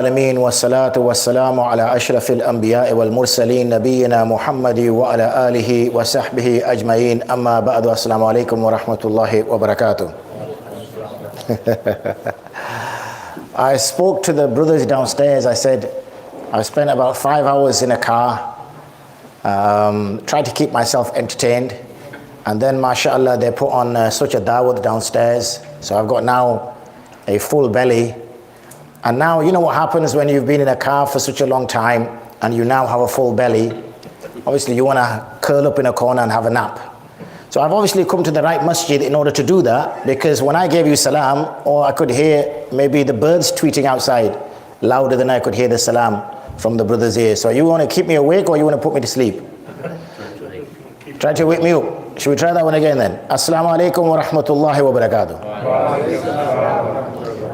العالمين والصلاة والسلام على أشرف الأنبياء والمرسلين نبينا محمد وعلى آله وصحبه أجمعين أما بعد السلام عليكم ورحمة الله وبركاته. I spoke to the brothers downstairs. I said I spent about 5 hours in a car, tried to keep myself entertained, and then mashallah they put on such a dawah downstairs, so I've got now a full belly. And now, you know what happens when you've been in a car for such a long time and you now have a full belly? Obviously, you want to curl up in a corner and have a nap. So I've obviously come to the right masjid in order to do that, because when I gave you salam, or I could hear maybe the birds tweeting outside louder than I could hear the salam from the brother's ear. So you want to keep me awake or you want to put me to sleep? Try to wake me up. Should we try that one again then? Assalamu alaikum wa rahmatullahi wa barakatuh.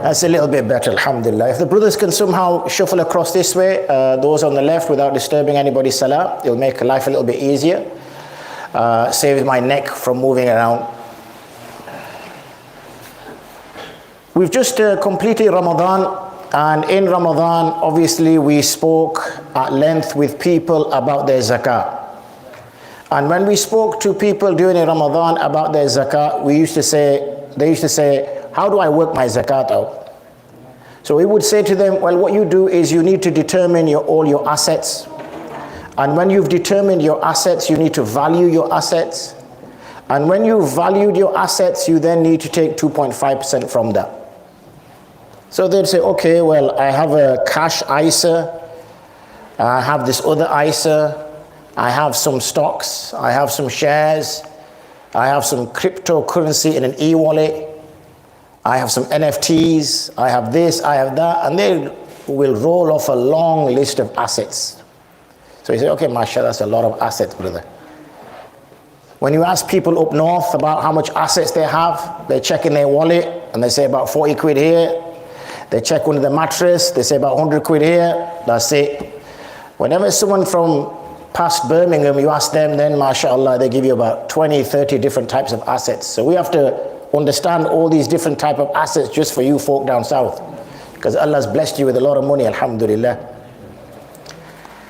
That's a little bit better, alhamdulillah. If the brothers can somehow shuffle across this way, those on the left without disturbing anybody's salah, it'll make life a little bit easier. Saves my neck from moving around. We've just completed Ramadan, and in Ramadan, obviously, we spoke at length with people about their zakah. And when we spoke to people during Ramadan about their zakah, they used to say, how do I work my zakat out? So we would say to them, well, what you do is you need to determine all your assets. And when you've determined your assets, you need to value your assets. And when you've valued your assets, you then need to take 2.5% from that. So they'd say, okay, well, I have a cash ISA, I have this other ISA, I have some stocks, I have some shares, I have some cryptocurrency in an e-wallet, I have some NFTs, I have this, I have that, and they will roll off a long list of assets. So you say, okay, mashallah, that's a lot of assets, brother. When you ask people up north about how much assets they have, they check in their wallet, and they say about 40 quid here. They check under the mattress, they say about 100 quid here, that's it. Whenever someone from past Birmingham, you ask them, then mashallah, they give you about 20, 30 different types of assets. So we have to understand all these different type of assets just for you folk down south, because Allah's blessed you with a lot of money, alhamdulillah.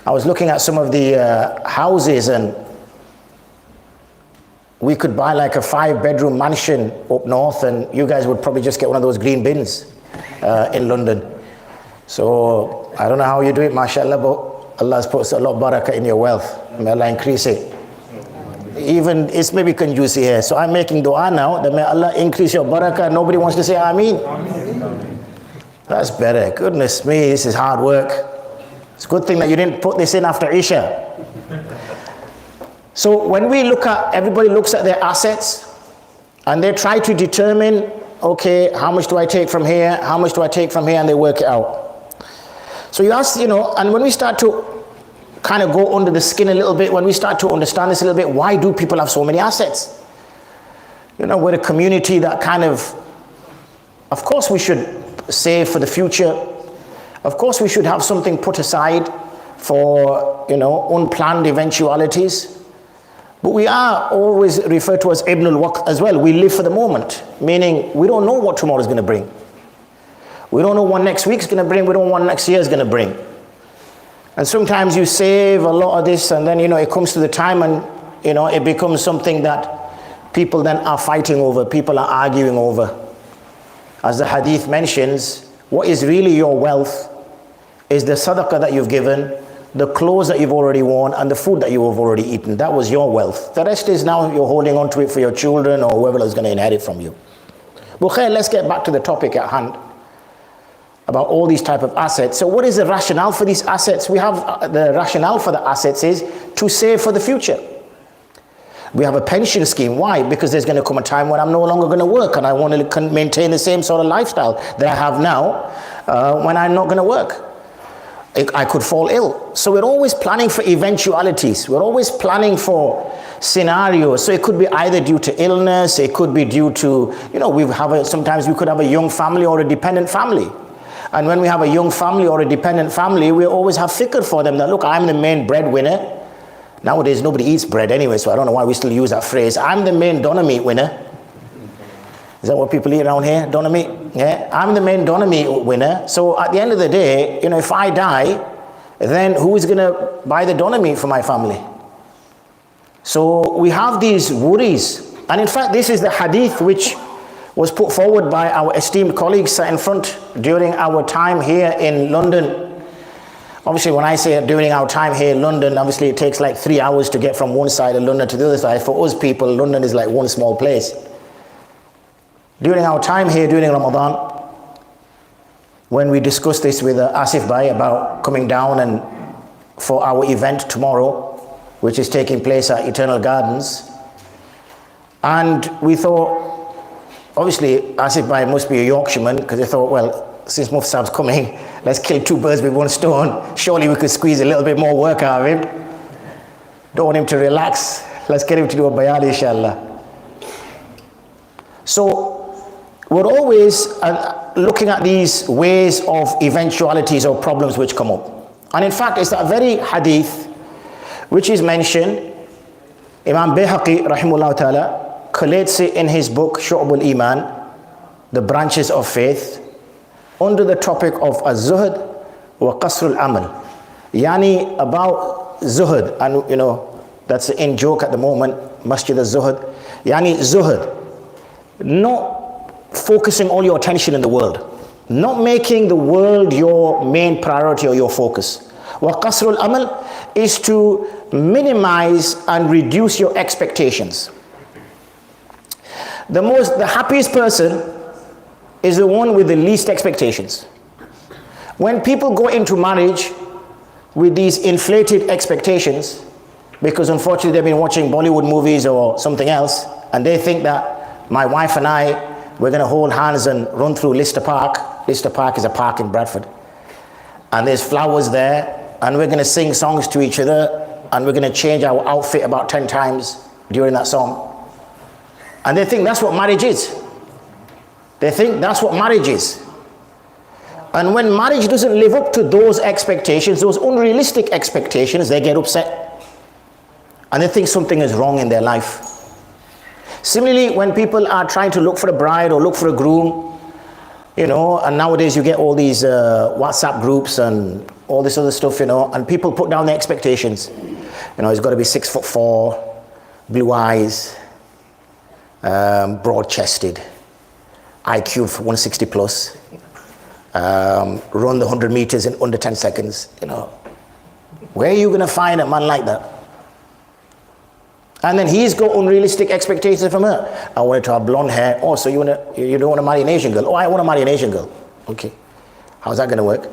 I was looking at some of the houses, and we could buy like a 5-bedroom mansion up north, and you guys would probably just get one of those green bins in London. So I don't know how you do it, mashallah, but Allah has put a lot of barakah in your wealth. May Allah increase it. Even it's maybe conjuicy here, so I'm making dua now that may Allah increase your barakah. Nobody wants to say Ameen. That's better. Goodness me, this is hard work. It's a good thing that you didn't put this in after Isha. So when we look at, everybody looks at their assets and they try to determine, okay, how much do I take from here, how much do I take from here, and they work it out. So you ask, and when we start to kind of go under the skin a little bit, when we start to understand this a little bit, why do people have so many assets? We're a community that kind of course we should save for the future. Of course we should have something put aside for, unplanned eventualities. But we are always referred to as Ibn al-Waqt as well. We live for the moment, meaning we don't know what tomorrow is going to bring. We don't know what next week's going to bring. We don't know what next year's going to bring. And sometimes you save a lot of this, and then, it comes to the time and, it becomes something that people then are fighting over, people are arguing over. As the hadith mentions, what is really your wealth is the sadaqah that you've given, the clothes that you've already worn, and the food that you have already eaten. That was your wealth. The rest is now you're holding on to it for your children or whoever is going to inherit from you. But let's get back to the topic at hand about all these type of assets. So what is the rationale for these assets? We have the rationale for the assets is to save for the future. We have a pension scheme. Why? Because there's going to come a time when I'm no longer going to work and I want to maintain the same sort of lifestyle that I have now when I'm not going to work. I could fall ill. So we're always planning for eventualities. We're always planning for scenarios. So it could be either due to illness, it could be due to, sometimes we could have a young family or a dependent family. And when we have a young family or a dependent family, we always have fikr for them that, look, I'm the main breadwinner. Nowadays, nobody eats bread anyway, so I don't know why we still use that phrase. I'm the main doner meat winner. Is that what people eat around here? Doner meat? Yeah, I'm the main doner meat winner. So at the end of the day, you know, if I die, then who is going to buy the doner meat for my family? So we have these worries. And in fact, this is the hadith which was put forward by our esteemed colleagues sat in front during our time here in London. Obviously, when I say during our time here in London, obviously it takes like 3 hours to get from one side of London to the other side. For us people, London is like one small place. During our time here during Ramadan, when we discussed this with Asif Bhai about coming down and for our event tomorrow, which is taking place at Eternal Gardens, and we thought, obviously Asif Bhai must be a Yorkshireman, because they thought, well, since Mufti Sahib's coming, let's kill two birds with one stone. Surely we could squeeze a little bit more work out of him. Don't want him to relax. Let's get him to do a bayan, inshallah. So we're always looking at these ways of eventualities or problems which come up. And in fact, it's that very hadith which is mentioned. Imam Bayhaqi, rahimahullah ta'ala, collates it in his book, Shu'ab al-Iman, the branches of faith, under the topic of az-zuhd wa qasr al-amal. Yani about zuhd, and you know, that's the in joke at the moment, masjid az-zuhd. Yani zuhd, not focusing all your attention in the world, not making the world your main priority or your focus. Wa qasr al-amal is to minimize and reduce your expectations. The happiest person is the one with the least expectations. When people go into marriage with these inflated expectations, because unfortunately they've been watching Bollywood movies or something else, and they think that my wife and I, we're going to hold hands and run through Lister Park. Lister Park is a park in Bradford. And there's flowers there, and we're going to sing songs to each other, and we're going to change our outfit about 10 times during that song. And they think that's what marriage is. They think that's what marriage is. And when marriage doesn't live up to those expectations, those unrealistic expectations, they get upset. And they think something is wrong in their life. Similarly, when people are trying to look for a bride or look for a groom, you know, and nowadays you get all these WhatsApp groups and all this other stuff, you know, and people put down their expectations. You know, he's got to be 6'4", blue eyes, broad-chested, IQ of 160 plus, run the 100 meters in under 10 seconds, you know. Where are you going to find a man like that? And then he's got unrealistic expectations from her. I want her to have blonde hair. Oh, so you don't want to marry an Asian girl? Oh, I want to marry an Asian girl. Okay, how's that going to work?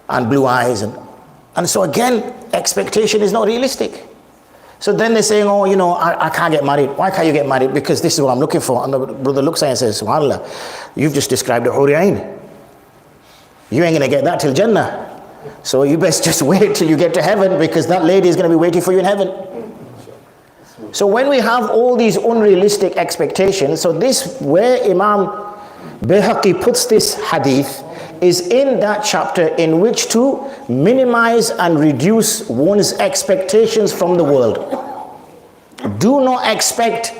And blue eyes. And so again, expectation is not realistic. So then they're saying, oh, you know, I can't get married. Why can't you get married? Because this is what I'm looking for. And the brother looks at it and says, SubhanAllah, you've just described a Huri Ain. You ain't going to get that till Jannah. So you best just wait till you get to heaven, because that lady is going to be waiting for you in heaven. So when we have all these unrealistic expectations, so this, where Imam Bayhaqi puts this hadith, is in that chapter in which to minimize and reduce one's expectations from the world. Do not expect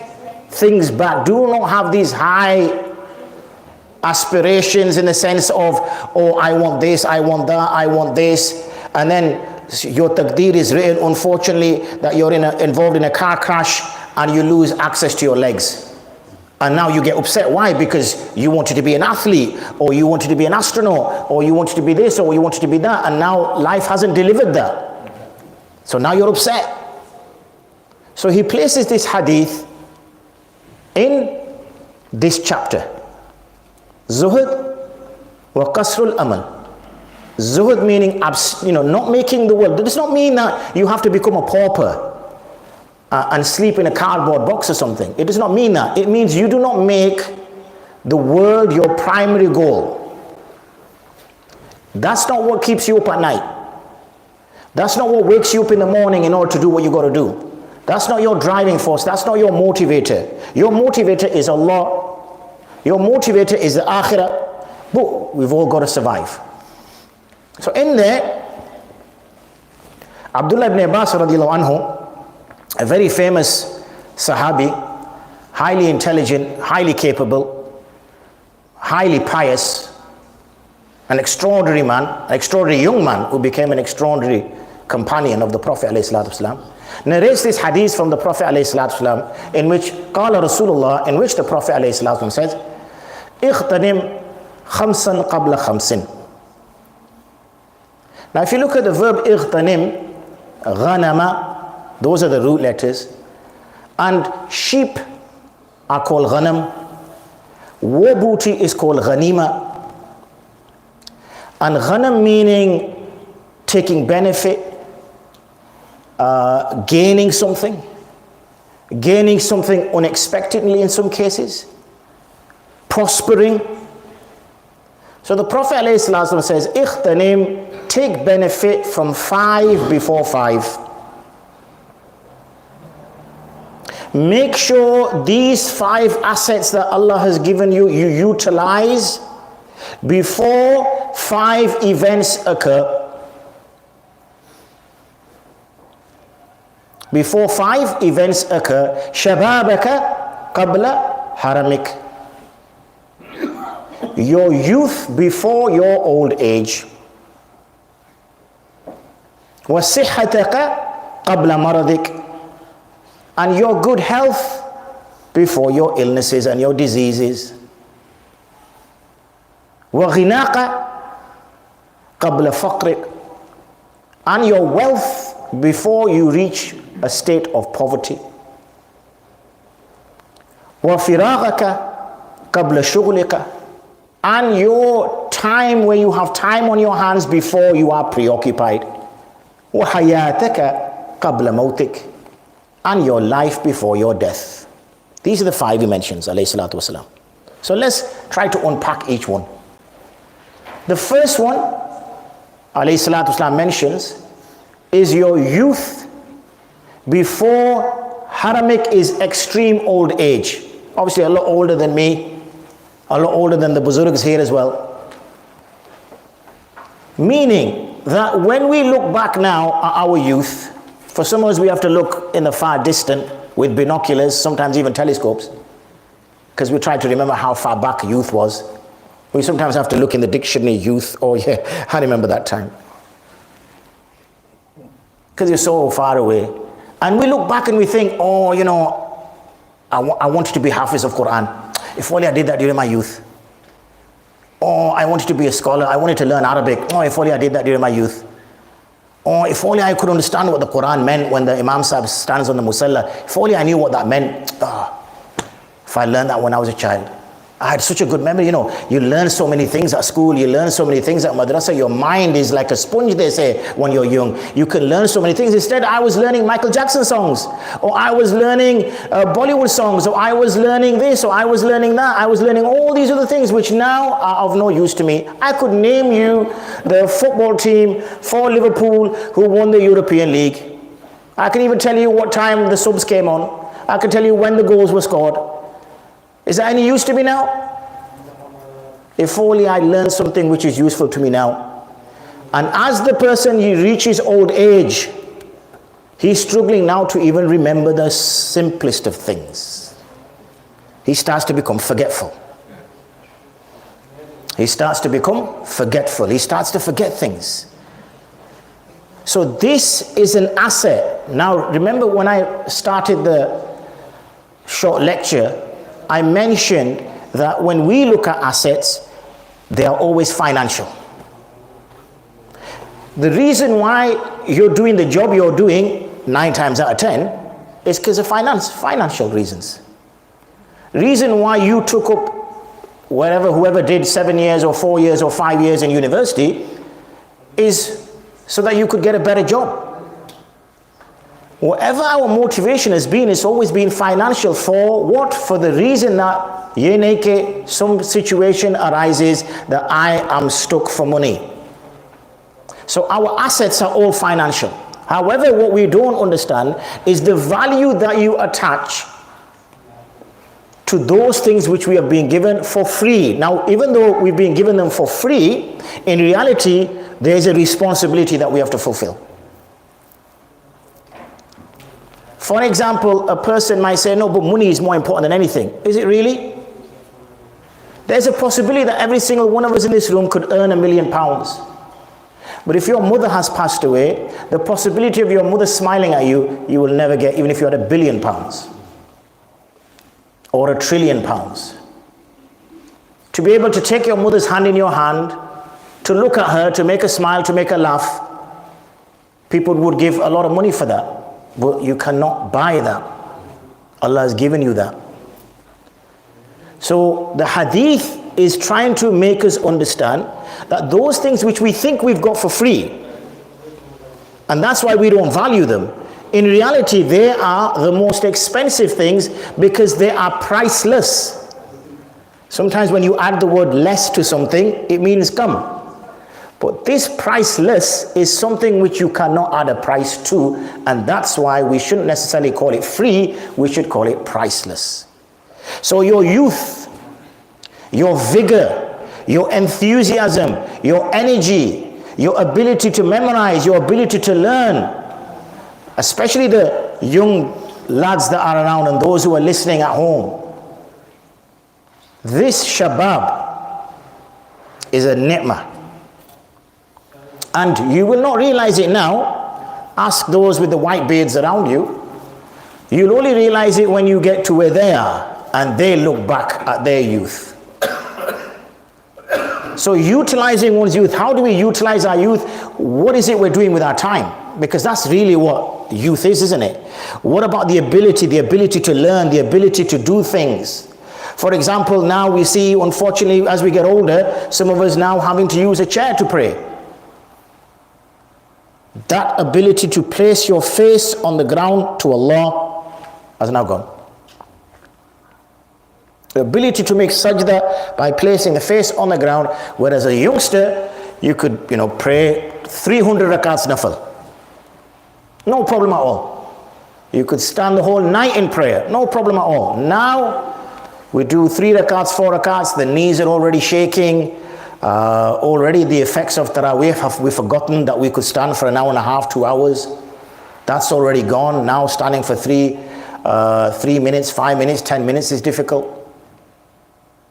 things back. Do not have these high aspirations in the sense of, oh, I want this, I want that, I want this, and then your taqdeer is written, unfortunately, that you're involved in a car crash and you lose access to your legs. And now you get upset. Why? Because you wanted to be an athlete, or you wanted to be an astronaut, or you wanted to be this, or you wanted to be that, and now life hasn't delivered that. So now you're upset. So he places this hadith in this chapter. Zuhd wa qasrul amal. Zuhd meaning, you know, not making the world. That does not mean that you have to become a pauper and sleep in a cardboard box or something. It does not mean that. It means you do not make the world your primary goal. That's not what keeps you up at night. That's not what wakes you up in the morning in order to do what you got to do. That's not your driving force. That's not your motivator. Your motivator is Allah. Your motivator is the akhirah. But we've all got to survive. So in there, Abdullah ibn Abbas radiallahu anhu, a very famous Sahabi, highly intelligent, highly capable, highly pious, an extraordinary man, an extraordinary young man who became an extraordinary companion of the Prophet ﷺ, narrates this hadith from the Prophet ﷺ in which قال Rasulullah, in which the Prophet ﷺ says, اغتنم خمسا قبل خمس. Now if you look at the verb اغتنم, غنم, those are the root letters, and sheep are called ghanam, war booty is called ghanima, and ghanam meaning taking benefit, gaining something unexpectedly in some cases, prospering. So the Prophet ﷺ says, ikhtanim, take benefit from 5 before 5. Make sure these 5 assets that Allah has given you, you utilize before 5 events occur. Before 5 events occur, shababaka qabla haramik. Your youth before your old age. Wa sihhataka qabla maradik. And your good health before your illnesses and your diseases. Wa ghinaka qabla faqrik. And your wealth before you reach a state of poverty. Wa firaghaka qabla shughlika. And your time, where you have time on your hands before you are preoccupied. Wa hayataka qabla mautik. And your life before your death. These are the 5 he mentions, alayhi salatu wasalam. So let's try to unpack each one. The first one, alayhi salatu wasalam, mentions is your youth before haramik is extreme old age. Obviously a lot older than me, a lot older than the buzurgs here as well. Meaning that when we look back now at our youth, for some of us we have to look in the far distant with binoculars, sometimes even telescopes, because we try to remember how far back youth was. We sometimes have to look in the dictionary, youth, oh yeah, I remember that time. Because you're so far away. And we look back and we think, oh, you know, I wanted to be Hafiz of Quran. If only I did that during my youth. Oh, I wanted to be a scholar. I wanted to learn Arabic. Oh, if only I did that during my youth. Oh, if only I could understand what the Quran meant when the Imam Sahib stands on the Musalla. If only I knew what that meant. Oh, if I learned that when I was a child. I had such a good memory, you know. You learn so many things at school, you learn so many things at madrasa. Your mind is like a sponge, they say, when you're young. You can learn so many things. Instead, I was learning Michael Jackson songs, or I was learning Bollywood songs, or I was learning this, or I was learning that. I was learning all these other things which now are of no use to me. I could name you the football team for Liverpool who won the European League. I can even tell you what time the subs came on. I can tell you when the goals were scored. Is that any use to me now? If only I learned something which is useful to me now. And as the person, he reaches old age, he's struggling now to even remember the simplest of things. He starts to become forgetful. He starts to become forgetful. He starts to forget things. So this is an asset. Now remember when I started the short lecture, I mentioned that when we look at assets, they are always financial. The reason why you're doing the job you're doing 9 times out of 10 is because of financial reasons. Reason why you took up whoever did 7 years or 4 years or 5 years in university is so that you could get a better job. Whatever our motivation has been, it's always been financial. For what? For the reason that some situation arises that I am stuck for money. So our assets are all financial. However, what we don't understand is the value that you attach to those things which we are being given for free. Now, even though we've been given them for free, in reality, there is a responsibility that we have to fulfill. For example, a person might say, no, but money is more important than anything. Is it really? There's a possibility that every single one of us in this room could earn £1 million. But if your mother has passed away, the possibility of your mother smiling at you, you will never get, even if you had £1 billion or £1 trillion. To be able to take your mother's hand in your hand, to look at her, to make her smile, to make her laugh, people would give a lot of money for that. But you cannot buy that. Allah has given you that. So the hadith is trying to make us understand that those things which we think we've got for free, and that's why we don't value them, in reality they are the most expensive things because they are priceless. Sometimes when you add the word less to something, it means come. But this priceless is something which you cannot add a price to, and that's why we shouldn't necessarily call it free, we should call it priceless. So your youth, your vigor, your enthusiasm, your energy, your ability to memorize, your ability to learn, especially the young lads that are around and those who are listening at home, this shabab is a ni'mah. And you will not realize it now. Ask those with the white beards around you. You'll only realize it when you get to where they are and they look back at their youth. So utilizing one's youth, how do we utilize our youth? What is it we're doing with our time? Because that's really what youth is, isn't it? What about the ability to learn, the ability to do things? For example, now we see, unfortunately, as we get older, some of us now having to use a chair to pray. That ability to place your face on the ground to Allah has now gone. The ability to make sajda by placing the face on the ground, whereas a youngster, you could, pray 300 rakats nafil. No problem at all. You could stand the whole night in prayer. No problem at all. Now, we do 3 rakats, 4 rakats, the knees are already shaking. Already the effects of Taraweeh, we've forgotten that we could stand for an hour and a half, 2 hours. That's already gone. Now standing for 3 minutes, 5 minutes, 10 minutes is difficult.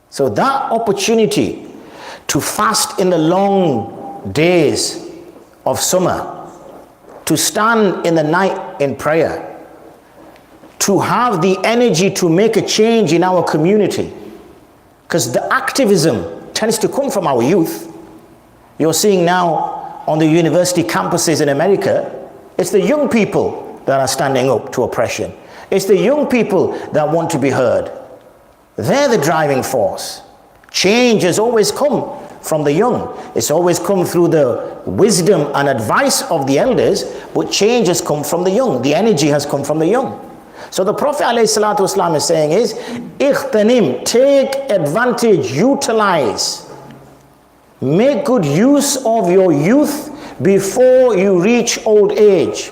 So that opportunity to fast in the long days of summer, to stand in the night in prayer, to have the energy to make a change in our community, because the activism tends to come from our youth. You're seeing now on the university campuses in America, it's the young people that are standing up to oppression. It's the young people that want to be heard. They're the driving force. Change has always come from the young. It's always come through the wisdom and advice of the elders, but change has come from the young. The energy has come from the young. So the Prophet ﷺ is saying is, ikhtanim, take advantage, utilize, make good use of your youth before you reach old age.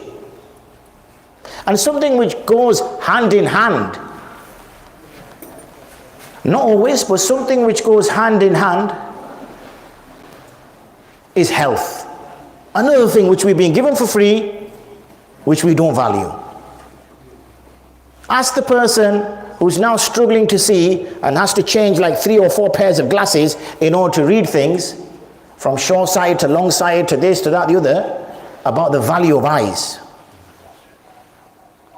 And something which goes hand in hand, not always, but something which goes hand in hand is health. Another thing which we've been given for free, which we don't value. Ask the person who's now struggling to see and has to change like 3 or 4 pairs of glasses in order to read things, from short sight to long sight to this to that, the other, about the value of eyes.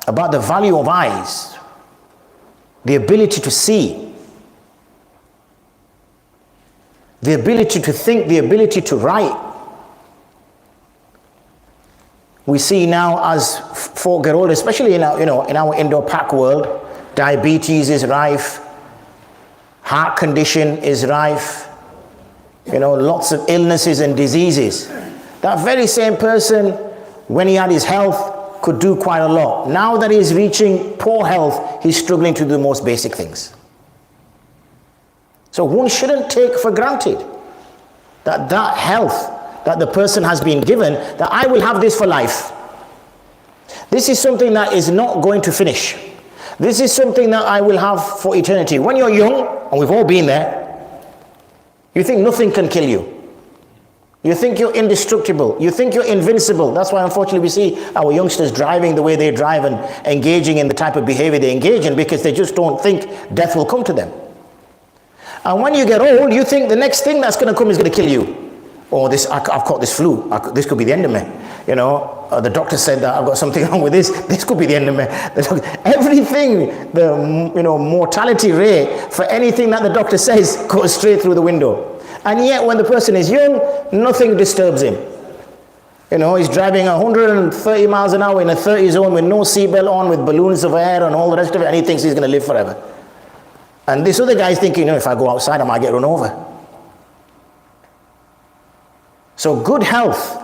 About the value of eyes. The ability to see. The ability to think, the ability to write. We see now as folk get older, especially in our, in our Indo-Pak world, diabetes is rife, heart condition is rife, lots of illnesses and diseases. That very same person, when he had his health, could do quite a lot. Now that he's reaching poor health, he's struggling to do the most basic things. So one shouldn't take for granted that health that the person has been given, that I will have this for life. This is something that is not going to finish. This is something that I will have for eternity. When you're young, and we've all been there, you think nothing can kill you. You think you're indestructible. You think you're invincible. That's why unfortunately we see our youngsters driving the way they drive and engaging in the type of behavior they engage in, because they just don't think death will come to them. And when you get old, you think the next thing that's going to come is going to kill you. Or this, I've caught this flu. This could be the end of me. You know, the doctor said that I've got something wrong with this. This could be the end of me. Everything, the mortality rate for anything that the doctor says goes straight through the window. And yet, when the person is young, nothing disturbs him. You know, he's driving 130 miles an hour in a 30 zone with no seatbelt on, with balloons of air and all the rest of it, and he thinks he's going to live forever. And this other guy's thinking, you know, if I go outside, I might get run over. So good health,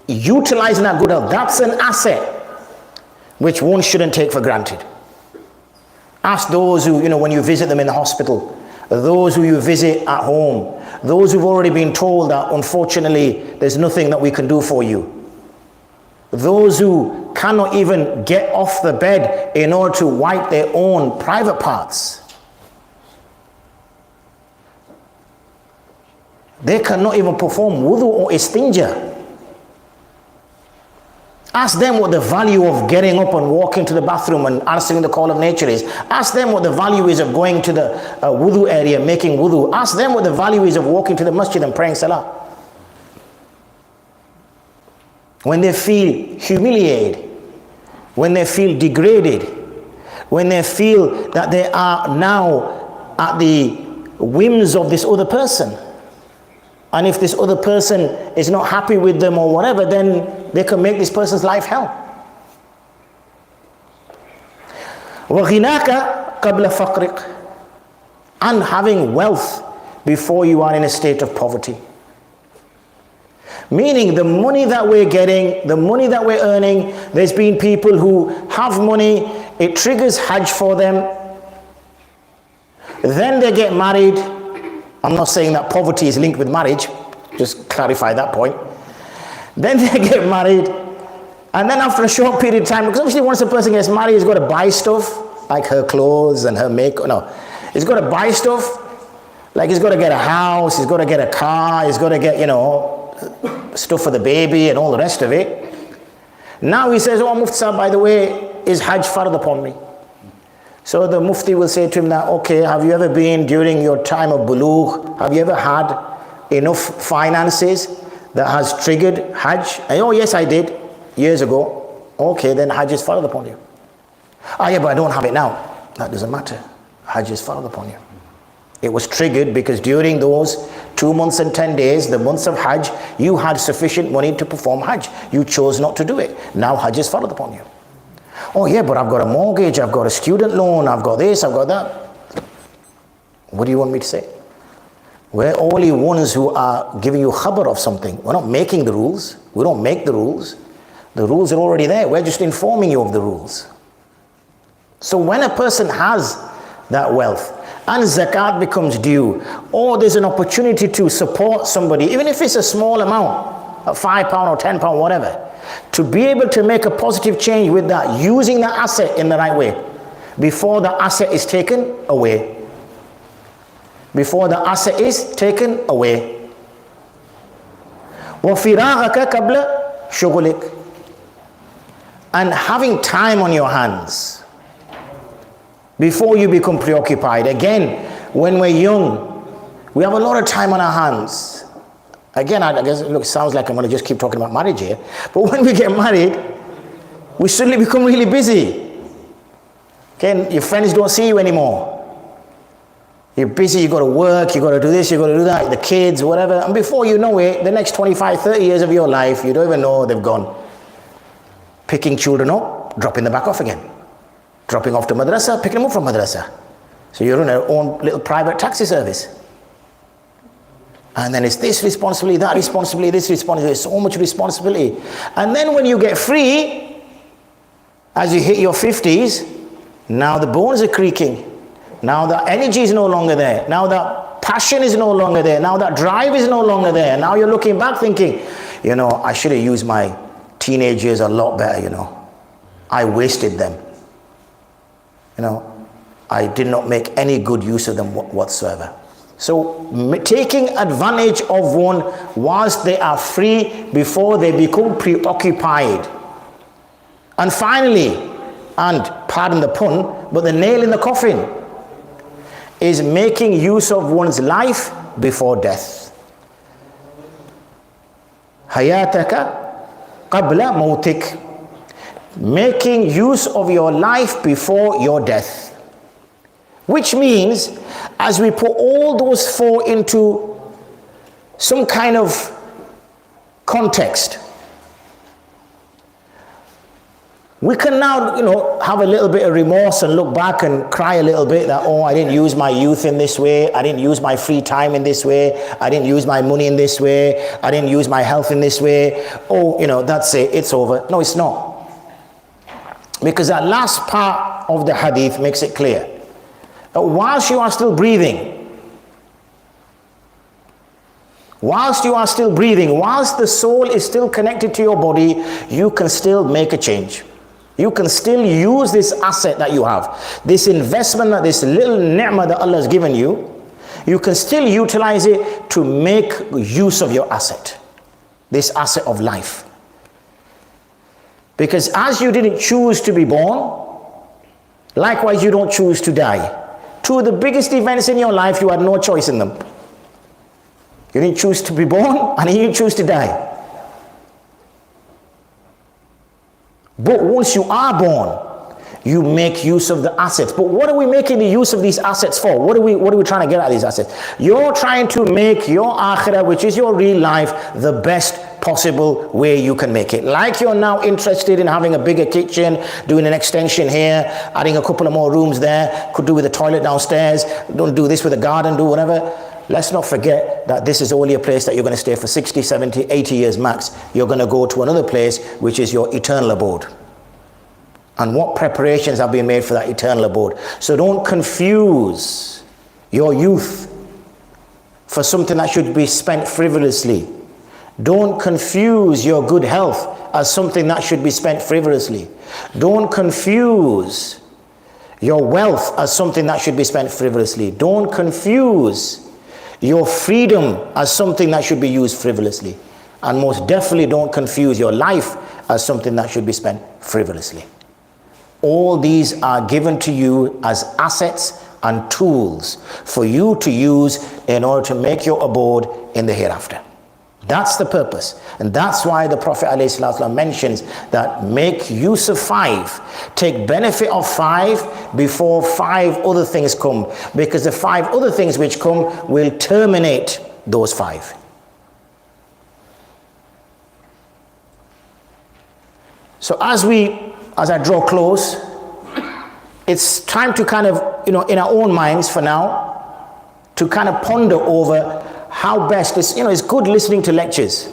utilizing that good health, that's an asset which one shouldn't take for granted. Ask those who, you know, when you visit them in the hospital, those who you visit at home, those who've already been told that unfortunately there's nothing that we can do for you. Those who cannot even get off the bed in order to wipe their own private parts. They cannot even perform wudu or istinja. Ask them what the value of getting up and walking to the bathroom and answering the call of nature is. Ask them what the value is of going to the wudu area, making wudu. Ask them what the value is of walking to the masjid and praying salah. When they feel humiliated, when they feel degraded, when they feel that they are now at the whims of this other person, and if this other person is not happy with them or whatever, then they can make this person's life hell. وَغِنَاكَ قَبْلَ فَقْرِقْ, and having wealth before you are in a state of poverty. Meaning the money that we're getting, the money that we're earning, there's been people who have money, it triggers Hajj for them, then they get married. I'm not saying that poverty is linked with marriage, just clarify that point. Then they get married, and then after a short period of time, because obviously once a person gets married, he's got to buy stuff, like her clothes and her makeup. No, he's got to buy stuff, like he's got to get a house, he's got to get a car, he's got to get, you know, stuff for the baby and all the rest of it. Now he says, oh Mufti Sahib, by the way, is Hajj fard upon me? So the Mufti will say to him now, okay, have you ever been during your time of bulugh, have you ever had enough finances that has triggered Hajj? And, oh yes, I did, years ago. Okay, then Hajj is fard upon you. Ah yeah, but I don't have it now. That doesn't matter. Hajj is fard upon you. It was triggered because during those 2 months and 10 days, the months of Hajj, you had sufficient money to perform Hajj. You chose not to do it. Now Hajj is fard upon you. Oh yeah, but I've got a mortgage, I've got a student loan, I've got this, I've got that. What do you want me to say? We're only ones who are giving you khabar of something. We're not making the rules. We don't make the rules. The rules are already there. We're just informing you of the rules. So when a person has that wealth and zakat becomes due, or there's an opportunity to support somebody, even if it's a small amount, £5 or £10, whatever, to be able to make a positive change with that, using that asset in the right way, before the asset is taken away. Before the asset is taken away. وَفِرَاغَكَ قَبْلَ شُغُلِكَ, and having time on your hands before you become preoccupied. Again, when we're young, we have a lot of time on our hands. Again, I guess it sounds like I'm going to just keep talking about marriage here. But when we get married, we suddenly become really busy. Okay, your friends don't see you anymore. You're busy, you've got to work, you've got to do this, you've got to do that, the kids, whatever. And before you know it, the next 25, 30 years of your life, you don't even know they've gone. Picking children up, dropping them back off again. Dropping off to madrasa, picking them up from madrasa. So you're on your own little private taxi service. And then it's this responsibility, that responsibility, this responsibility, so much responsibility. And then when you get free, as you hit your 50s, now the bones are creaking. Now the energy is no longer there. Now that passion is no longer there. Now that drive is no longer there. Now you're looking back thinking, you know, I should have used my teenage years a lot better, you know. I wasted them. You know, I did not make any good use of them whatsoever. So taking advantage of one whilst they are free before they become preoccupied. And finally, and pardon the pun, but the nail in the coffin, is making use of one's life before death. Hayataka qabla mautik. Making use of your life before your death. Which means, as we put all those four into some kind of context, we can now, have a little bit of remorse and look back and cry a little bit that, oh, I didn't use my youth in this way. I didn't use my free time in this way. I didn't use my money in this way. I didn't use my health in this way. Oh, that's it. It's over. No, it's not. Because that last part of the hadith makes it clear that whilst you are still breathing, whilst the soul is still connected to your body, you can still make a change. You can still use this asset that you have, this investment, this little ni'mah that Allah has given you. You can still utilize it to make use of your asset, this asset of life. Because as you didn't choose to be born, likewise you don't choose to die. Two of the biggest events in your life, you had no choice in them. You didn't choose to be born and you didn't choose to die. But once you are born, you make use of the assets. But what are we making the use of these assets for? What are we trying to get out of these assets? You're trying to make your akhirah, which is your real life, the best possible way you can make it. Like you're now interested in having a bigger kitchen, doing an extension here, adding a couple of more rooms there, could do with a toilet downstairs, don't do this with a garden, do whatever. Let's not forget that this is only a place that you're going to stay for 60, 70, 80 years max. You're going to go to another place, which is your eternal abode. And what preparations have been made for that eternal abode. So don't confuse your youth for something that should be spent frivolously. Don't confuse your good health as something that should be spent frivolously. Don't confuse your wealth as something that should be spent frivolously. Don't confuse your freedom as something that should be used frivolously. And most definitely don't confuse your life as something that should be spent frivolously. All these are given to you as assets and tools for you to use in order to make your abode in the hereafter. That's the purpose. And that's why the Prophet ﷺ mentions that make use of 5. Take benefit of 5 before 5 other things come. Because the 5 other things which come will terminate those 5. So as I draw close, it's time to kind of, in our own minds for now, to kind of ponder over how best, it's good listening to lectures.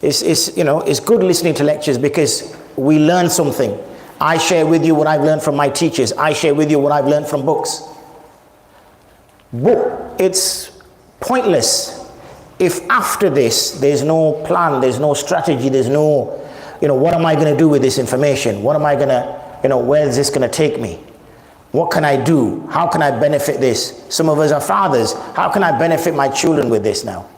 It's good listening to lectures because we learn something. I share with you what I've learned from my teachers. I share with you what I've learned from books. But it's pointless if after this there's no plan, there's no strategy, there's no, what am I going to do with this information? What am I going to, where is this going to take me? What can I do? How can I benefit this? Some of us are fathers. How can I benefit my children with this now?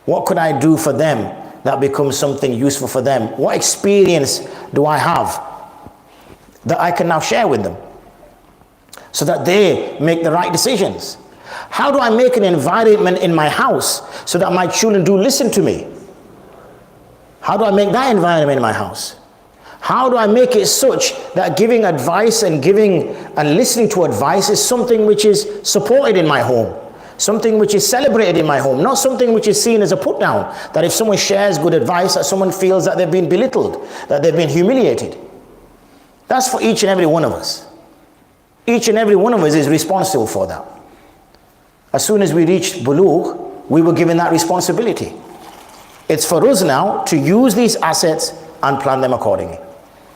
What could I do for them that becomes something useful for them? What experience do I have that I can now share with them so that they make the right decisions? How do I make an environment in my house so that my children do listen to me? How do I make that environment in my house? How do I make it such that giving advice and listening to advice is something which is supported in my home, something which is celebrated in my home, not something which is seen as a put down, that if someone shares good advice, that someone feels that they've been belittled, that they've been humiliated. That's for each and every one of us. Each and every one of us is responsible for that. As soon as we reached Bulugh, we were given that responsibility. It's for us now to use these assets and plan them accordingly.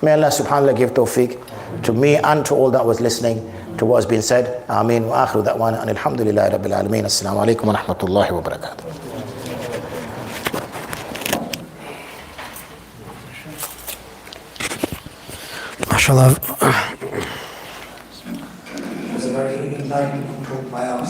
May Allah subhanahu wa ta'ala give tawfiq to me and to all that was listening to what has been said. Ameen wa akhiru da'wana and alhamdulillahi rabbil alameen. Assalamu alaikum wa rahmatullahi wa barakatuh. MashaAllah. It was a very enlightening talk by us.